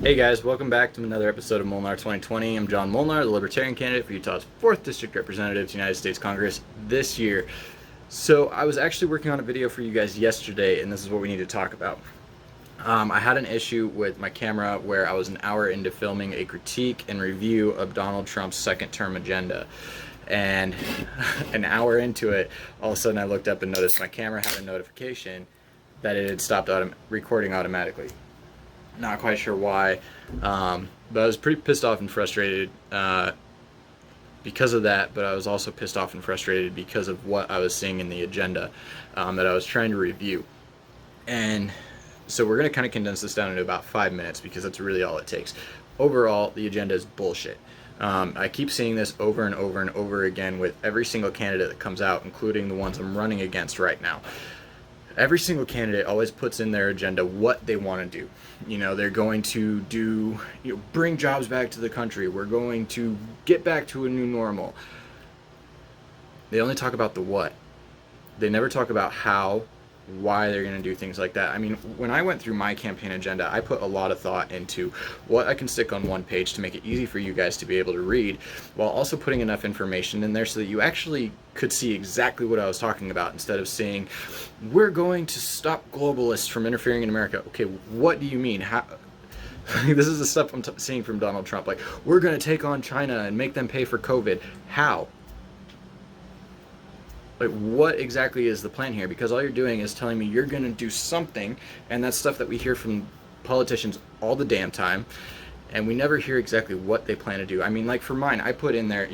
Hey guys, welcome back to another episode of Molnar 2020. I'm John Molnar, the Libertarian candidate for Utah's 4th District Representative to the United States Congress this year. So I was actually working on a video for you guys yesterday, and this is what we need to talk about. I had an issue with my camera where I was an hour into filming a critique and review of Donald Trump's second term agenda. And an hour into it, all of a sudden I looked up and noticed my camera had a notification that it had stopped recording automatically. Not quite sure why, but I was pretty pissed off and frustrated because of that, but I was also pissed off and frustrated because of what I was seeing in the agenda that I was trying to review. And so we're going to kind of condense this down into about 5 minutes because that's really all it takes. Overall, the agenda is bullshit. I keep seeing this over and over and over again with every single candidate that comes out, including the ones I'm running against right now. Every single candidate always puts in their agenda what they want to do. You know, they're going to do, bring jobs back to the country. We're going to get back to a new normal. They only talk about the what. They never talk about how, why they're going to do things like that. I mean, when I went through my campaign agenda, I put a lot of thought into what I can stick on one page to make it easy for you guys to be able to read, while also putting enough information in there so that you actually could see exactly what I was talking about instead of saying, we're going to stop globalists from interfering in America. Okay, what do you mean? How? This is the stuff I'm seeing from Donald Trump. Like, we're going to take on China and make them pay for COVID. How? Like, what exactly is the plan here? Because all you're doing is telling me you're going to do something, and that's stuff that we hear from politicians all the damn time, and we never hear exactly what they plan to do. I mean, like for mine, I put in there,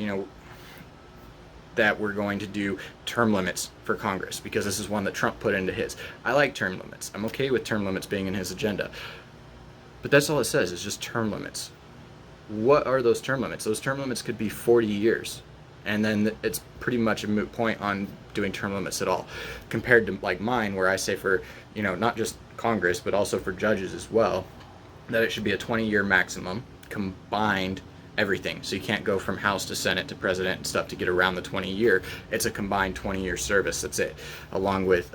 that we're going to do term limits for Congress, because this is one that Trump put into his. I like term limits. I'm okay with term limits being in his agenda. But that's all it says, is just term limits. What are those term limits? Those term limits could be 40 years. And then it's pretty much a moot point on doing term limits at all, compared to like mine, where I say for, not just Congress, but also for judges as well, that it should be a 20-year maximum, combined everything. So you can't go from House to Senate to President and stuff to get around the 20-year. It's a combined 20-year service, that's it, along with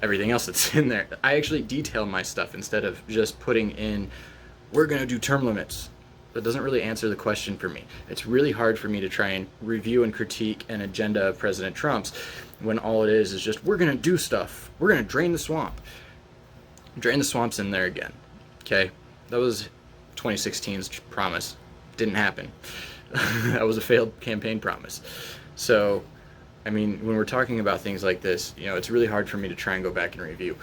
everything else that's in there. I actually detail my stuff instead of just putting in, we're going to do term limits. That doesn't really answer the question for me. It's really hard for me to try and review and critique an agenda of President Trump's when all it is just, we're going to do stuff. We're going to drain the swamp. Drain the swamp's in there again. Okay? That was 2016's promise. Didn't happen. That was a failed campaign promise. So, I mean, when we're talking about things like this, it's really hard for me to try and go back and review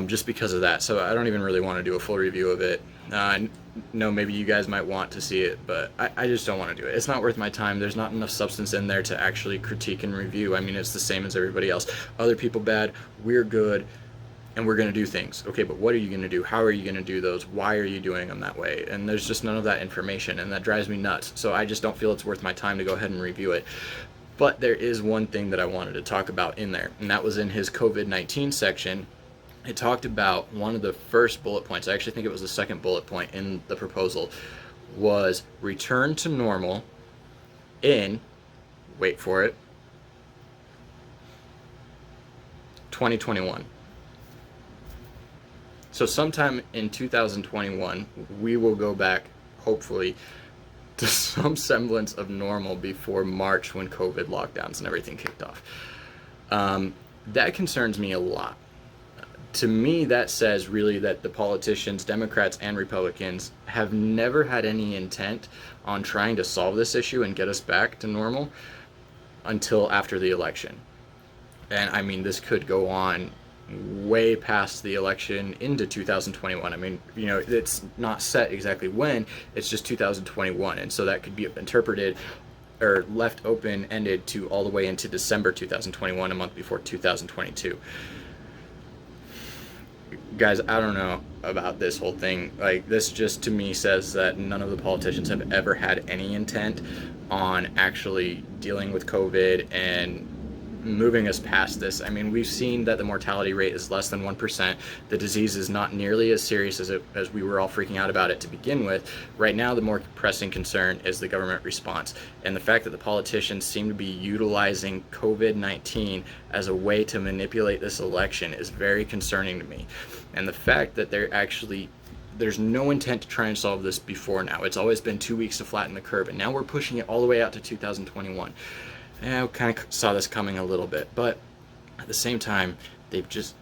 just because of that. So I don't even really want to do a full review of it. No, maybe you guys might want to see it, but I just don't want to do it. It's not worth my time. There's not enough substance in there to actually critique and review. I mean, it's the same as everybody else. Other people bad, we're good, and we're going to do things. Okay, but what are you going to do? How are you going to do those? Why are you doing them that way? And there's just none of that information, and that drives me nuts. So I just don't feel it's worth my time to go ahead and review it. But there is one thing that I wanted to talk about in there, and that was in his COVID-19 section. It talked about one of the first bullet points, I actually think it was the second bullet point in the proposal, was return to normal in, wait for it, 2021. So sometime in 2021, we will go back, hopefully, to some semblance of normal before March, when COVID lockdowns and everything kicked off. That concerns me a lot. To me, that says really that the politicians, Democrats and Republicans, have never had any intent on trying to solve this issue and get us back to normal until after the election. And I mean, this could go on way past the election into 2021. I mean, it's not set exactly when, it's just 2021. And so that could be interpreted or left open-ended to all the way into December 2021, a month before 2022. Guys, I don't know about this whole thing. Like, this just to me says that none of the politicians have ever had any intent on actually dealing with COVID and moving us past this. I mean, we've seen that the mortality rate is less than 1%. The disease is not nearly as serious as we were all freaking out about it to begin with. Right now, the more pressing concern is the government response. And the fact that the politicians seem to be utilizing COVID-19 as a way to manipulate this election is very concerning to me. And the fact that they're actually there's no intent to try and solve this before now. It's always been 2 weeks to flatten the curve, and now we're pushing it all the way out to 2021. And I kind of saw this coming a little bit, but at the same time, it just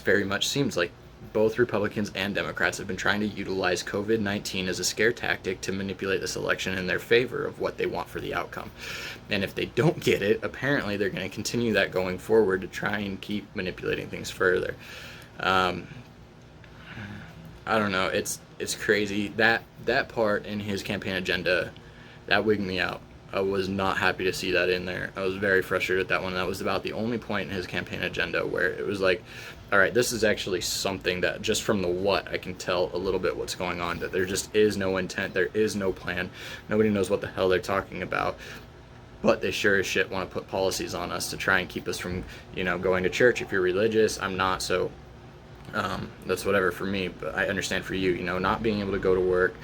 very much seems like both Republicans and Democrats have been trying to utilize COVID-19 as a scare tactic to manipulate this election in their favor of what they want for the outcome. And if they don't get it, apparently they're going to continue that going forward to try and keep manipulating things further. I don't know. It's crazy. That part in his campaign agenda, that wigged me out. I was not happy to see that in there. I was very frustrated with that one. That was about the only point in his campaign agenda where it was like, all right, this is actually something that just from the what, I can tell a little bit what's going on, that there just is no intent, there is no plan, nobody knows what the hell they're talking about, but they sure as shit want to put policies on us to try and keep us from, going to church. If you're religious, I'm not, so that's whatever for me, but I understand for you, not being able to go to work,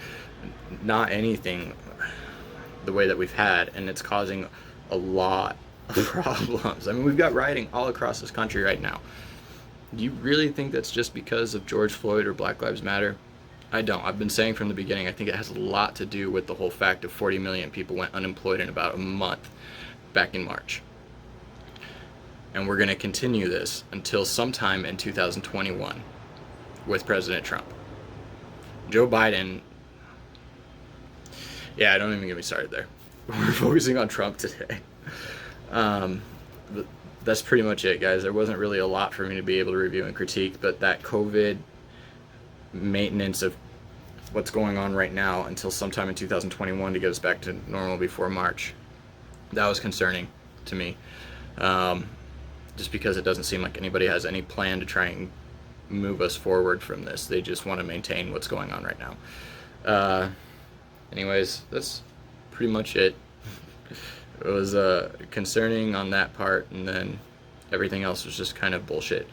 not anything the way that we've had, and it's causing a lot of problems. I mean, we've got rioting all across this country right now. Do you really think that's just because of George Floyd or Black Lives Matter? I don't. I've been saying from the beginning, I think it has a lot to do with the whole fact of 40 million people went unemployed in about a month back in March. And we're going to continue this until sometime in 2021 with President Trump. Joe Biden, yeah, don't even get me started there. We're focusing on Trump today. But that's pretty much it, guys. There wasn't really a lot for me to be able to review and critique, but that COVID maintenance of what's going on right now until sometime in 2021 to get us back to normal before March, that was concerning to me. Just because it doesn't seem like anybody has any plan to try and move us forward from this. They just want to maintain what's going on right now. Anyways, that's pretty much it. It was concerning on that part, and then everything else was just kind of bullshit.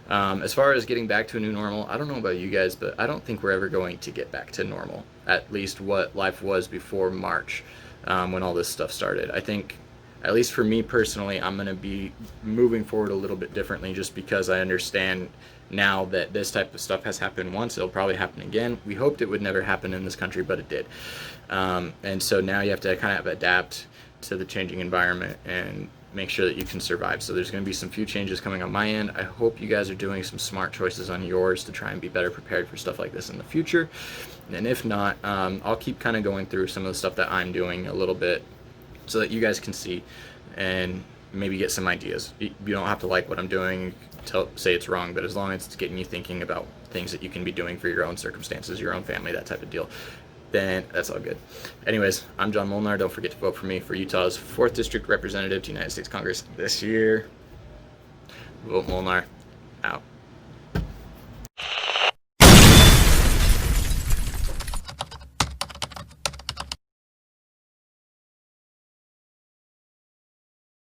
As far as getting back to a new normal, I don't know about you guys, but I don't think we're ever going to get back to normal, at least what life was before March, when all this stuff started. I think, at least for me personally, I'm going to be moving forward a little bit differently, just because I understand now that this type of stuff has happened once. It'll probably happen again. We hoped it would never happen in this country, but it did. And so now you have to kind of adapt to the changing environment and make sure that you can survive. So there's going to be some few changes coming on my end. I hope you guys are doing some smart choices on yours to try and be better prepared for stuff like this in the future. And if not, I'll keep kind of going through some of the stuff that I'm doing a little bit so that you guys can see and maybe get some ideas. You don't have to like what I'm doing, say it's wrong, but as long as it's getting you thinking about things that you can be doing for your own circumstances, your own family, that type of deal, then that's all good. Anyways, I'm John Molnar. Don't forget to vote for me for Utah's 4th District Representative to United States Congress this year. Vote Molnar. Out.